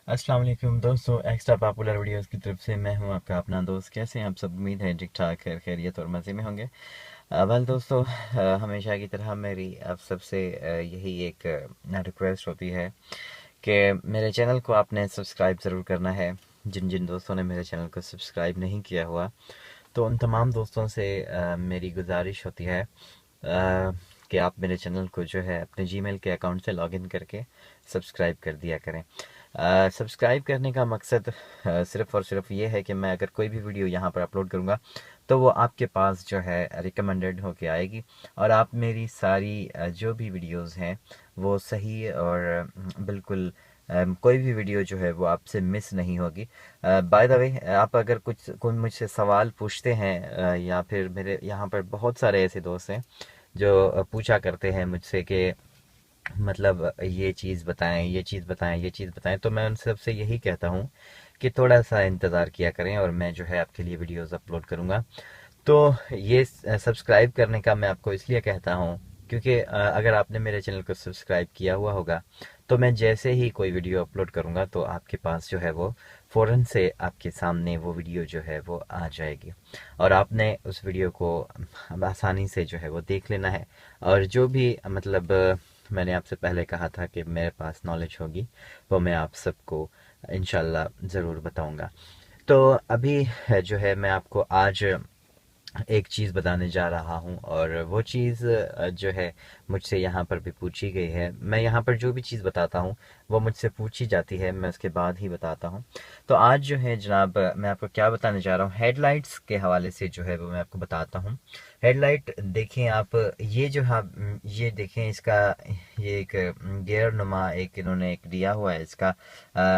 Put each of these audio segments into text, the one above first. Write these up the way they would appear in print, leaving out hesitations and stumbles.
अस्सलाम वालेकुम दोस्तों, एक्स्ट्रा पॉपुलर वीडियोस की तरफ से मैं हूं आपका अपना दोस्त। कैसे हैं आप सब? उम्मीद है ठीक ठाक खैर खैरियत और मज़े में होंगे। वेल दोस्तों, हमेशा की तरह मेरी आप सबसे यही एक रिक्वेस्ट होती है कि मेरे चैनल को आपने सब्सक्राइब ज़रूर करना है। जिन जिन दोस्तों ने मेरे चैनल को सब्सक्राइब नहीं किया हुआ, तो उन तमाम दोस्तों से मेरी गुजारिश होती है कि आप मेरे चैनल को जो है अपने जीमेल के अकाउंट से लॉगिन करके सब्सक्राइब कर दिया करें। सब्सक्राइब करने का मकसद सिर्फ़ और सिर्फ ये है कि मैं अगर कोई भी वीडियो यहाँ पर अपलोड करूँगा तो वो आपके पास जो है रिकमेंडेड होके आएगी, और आप मेरी सारी जो भी वीडियोस हैं वो सही और बिल्कुल कोई भी वीडियो जो है वो आपसे मिस नहीं होगी। बाय द वे, आप अगर कुछ कोई मुझसे सवाल पूछते हैं या फिर मेरे यहाँ पर बहुत सारे ऐसे दोस्त हैं जो पूछा करते हैं मुझसे कि मतलब ये चीज़ बताएं, ये चीज़ बताएं, ये चीज़ बताएं, तो मैं उन सबसे यही कहता हूँ कि थोड़ा सा इंतज़ार किया करें और मैं जो है आपके लिए वीडियोस अपलोड करूँगा। तो ये सब्सक्राइब करने का मैं आपको इसलिए कहता हूँ क्योंकि अगर आपने मेरे चैनल को सब्सक्राइब किया हुआ होगा तो मैं जैसे ही कोई वीडियो अपलोड करूँगा तो आपके पास जो है वो फ़ौरन से आपके सामने वो वीडियो जो है वो आ जाएगी, और आपने उस वीडियो को आसानी से जो है वो देख लेना है। और जो भी मतलब मैंने आपसे पहले कहा था कि मेरे पास नॉलेज होगी वो मैं आप सबको इंशाल्लाह ज़रूर बताऊंगा। तो अभी जो है मैं आपको आज एक चीज़ बताने जा रहा हूँ, और वो चीज़ जो है मुझसे यहाँ पर भी पूछी गई है। मैं यहाँ पर जो भी चीज़ बताता हूँ वो मुझसे पूछी जाती है, मैं उसके बाद ही बताता हूँ। तो आज जो है जनाब, मैं आपको क्या बताने जा रहा हूँ, हेडलाइट्स के हवाले से जो है वो मैं आपको बताता हूँ। हेडलाइट देखें आप, ये जो हाँ, ये देखें इसका, ये एक गियर नुमा एक इन्होंने एक दिया हुआ है इसका।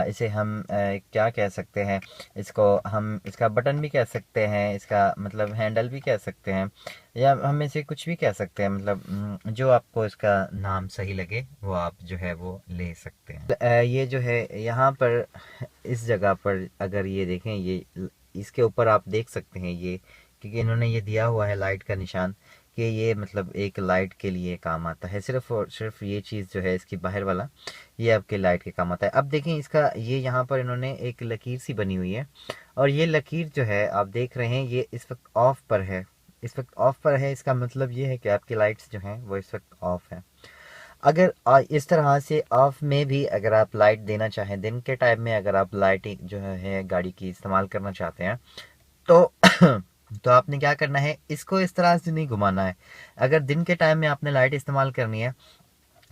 इसे हम क्या कह सकते हैं, इसको हम इसका बटन भी कह सकते हैं, इसका मतलब हैंडल भी कह सकते हैं, या हम इसे कुछ भी कह सकते हैं। मतलब जो आपको इसका नाम सही लगे वो आप जो है वो ले सकते हैं। ये जो है यहाँ पर इस जगह पर अगर ये देखें, ये इसके ऊपर आप देख सकते हैं ये, क्योंकि इन्होंने ये दिया हुआ है लाइट का निशान कि ये मतलब एक लाइट के लिए काम आता है। सिर्फ और सिर्फ ये चीज़ जो है इसकी बाहर वाला, ये आपके लाइट के काम आता है। अब देखें इसका, ये यहाँ पर इन्होंने एक लकीर सी बनी हुई है, और ये लकीर जो है आप देख रहे हैं ये इस वक्त ऑफ पर है। इस वक्त ऑफ पर है, इसका मतलब ये है कि आपकी लाइट्स जो हैं वो इस वक्त ऑफ है। अगर इस तरह से ऑफ में भी अगर आप लाइट देना चाहें, दिन के टाइम में अगर आप लाइटिंग जो है गाड़ी की इस्तेमाल करना चाहते हैं, तो तो आपने क्या करना है, इसको इस तरह से नहीं घुमाना है। अगर दिन के टाइम में आपने लाइट इस्तेमाल करनी है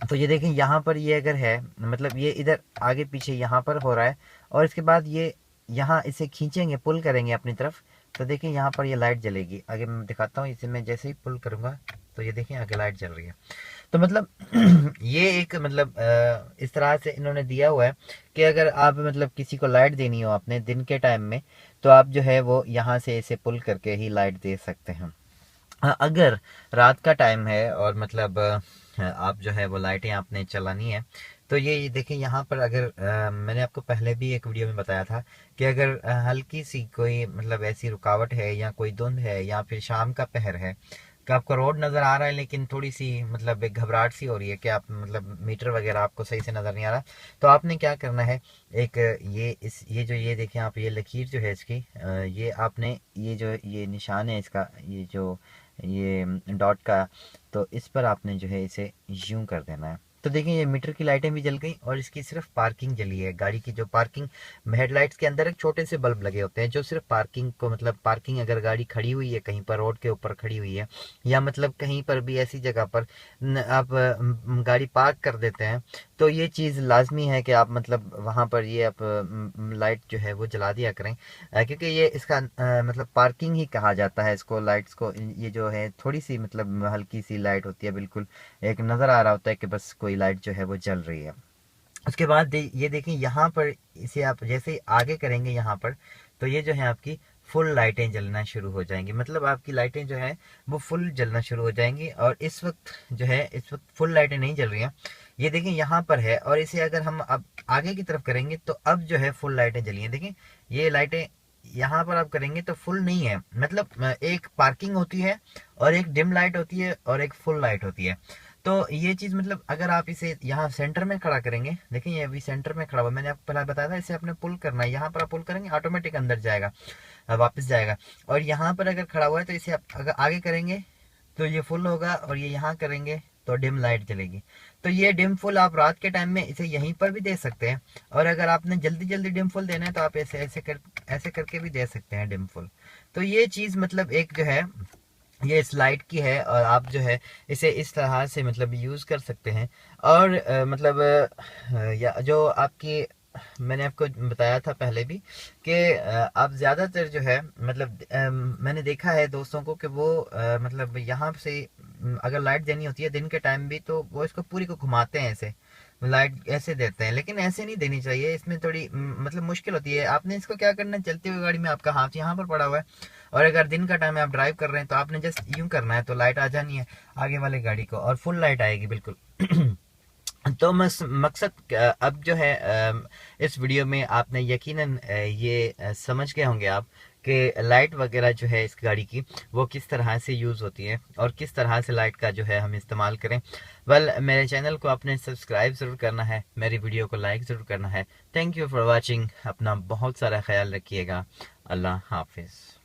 तो ये देखें यहाँ पर, ये अगर है मतलब ये इधर आगे पीछे यहाँ पर हो रहा है, और इसके बाद ये यहाँ इसे खींचेंगे, पुल करेंगे अपनी तरफ, तो देखें यहाँ पर ये लाइट जलेगी। आगे मैं दिखाता हूँ, इसे मैं जैसे ही पुल करूँगा तो ये देखें आगे लाइट जल रही है। तो मतलब ये एक मतलब इस तरह से इन्होंने दिया हुआ है कि अगर आप मतलब किसी को लाइट देनी हो अपने दिन के टाइम में, तो आप जो है वो यहाँ से इसे पुल करके ही लाइट दे सकते हैं। हाँ, अगर रात का टाइम है और मतलब आप जो है वो लाइटें आपने चलानी है, तो ये देखें यहाँ पर अगर मैंने आपको पहले भी एक वीडियो में बताया था कि अगर हल्की सी कोई मतलब ऐसी रुकावट है या कोई धुंध है या फिर शाम का पहर है कि आपको रोड नज़र आ रहा है लेकिन थोड़ी सी मतलब एक घबराहट सी हो रही है कि आप मतलब मीटर वगैरह आपको सही से नज़र नहीं आ रहा, तो आपने क्या करना है, एक ये जो ये देखें आप, ये लकीर जो है इसकी, ये आपने ये जो ये निशान है इसका, ये जो ये डॉट का, तो इस पर आपने जो है इसे यूं कर देना है। तो देखिए ये मीटर की लाइटें भी जल गई और इसकी सिर्फ पार्किंग जली है। गाड़ी की जो पार्किंग, हेडलाइट्स के अंदर एक छोटे से बल्ब लगे होते हैं जो सिर्फ पार्किंग को मतलब पार्किंग, अगर गाड़ी खड़ी हुई है कहीं पर रोड के ऊपर खड़ी हुई है या मतलब कहीं पर भी ऐसी जगह पर आप गाड़ी पार्क कर देते हैं, तो ये चीज़ लाजमी है कि आप मतलब वहाँ पर ये आप लाइट जो है वो जला दिया करें। क्योंकि ये इसका मतलब पार्किंग ही कहा जाता है इसको, लाइट्स को। ये जो है थोड़ी सी मतलब हल्की सी लाइट होती है, बिल्कुल एक नज़र आ रहा होता है कि बस कोई लाइट जो है वो जल रही है। उसके बाद ये देखें यहाँ पर, इसे आप जैसे ही आगे करेंगे यहाँ पर, तो ये जो है आपकी फुल लाइटें जलना शुरू हो जाएंगी। मतलब आपकी लाइटें जो है वो फुल जलना शुरू हो जाएंगी, और इस वक्त जो है इस वक्त फुल लाइटें नहीं जल रही हैं। ये देखें यहाँ पर है, और इसे अगर हम अब आगे की तरफ करेंगे तो अब जो है फुल लाइटें जली हैं। देखें ये लाइटें यहाँ पर आप करेंगे तो फुल नहीं है। मतलब एक पार्किंग होती है और एक डिम लाइट होती है और एक फुल लाइट होती है। तो ये चीज़ मतलब अगर आप इसे यहाँ सेंटर में खड़ा करेंगे, देखिए ये अभी सेंटर में खड़ा हुआ, मैंने आपको पहले बताया था इसे आपने पुल करना है, यहाँ पर आप पुल करेंगे ऑटोमेटिक अंदर जाएगा, वापस जाएगा। और यहाँ पर अगर खड़ा हुआ है तो इसे आप अगर आगे करेंगे तो ये फुल होगा, और ये यहाँ करेंगे तो डिम लाइट जलेगी। तो ये डिम फुल आप रात के टाइम में इसे यहीं पर भी दे सकते हैं, और अगर आपने जल्दी जल्दी डिम फुल देना है तो आप ऐसे करके भी दे सकते हैं डिम फुल। तो ये चीज़ मतलब एक जो है ये इस लाइट की है, और आप जो है इसे इस तरह से मतलब यूज़ कर सकते हैं। और मतलब या जो आपकी मैंने आपको बताया था पहले भी कि आप ज़्यादातर जो है मतलब मैंने देखा है दोस्तों को कि वो मतलब यहाँ से अगर लाइट देनी होती है दिन के टाइम भी तो वो इसको पूरी को घुमाते हैं, ऐसे लाइट ऐसे देते हैं, लेकिन ऐसे नहीं देनी चाहिए, इसमें थोड़ी मतलब मुश्किल होती है। आपने इसको क्या करना है, चलती हुई गाड़ी में आपका हाथ यहाँ पर पड़ा हुआ है, और अगर दिन का टाइम है आप ड्राइव कर रहे हैं तो आपने जस्ट यूं करना है तो लाइट आ जानी है आगे वाली गाड़ी को, और फुल लाइट आएगी बिल्कुल। तो मकसद अब जो है इस वीडियो में आपने यकीनन ये समझ गए होंगे आप कि लाइट वगैरह जो है इस गाड़ी की वो किस तरह से यूज़ होती है, और किस तरह से लाइट का जो है हम इस्तेमाल करें। मेरे चैनल को आपने सब्सक्राइब ज़रूर करना है, मेरी वीडियो को लाइक ज़रूर करना है। थैंक यू फॉर वॉचिंग, अपना बहुत सारा ख्याल रखिएगा। अल्लाह हाफिज़।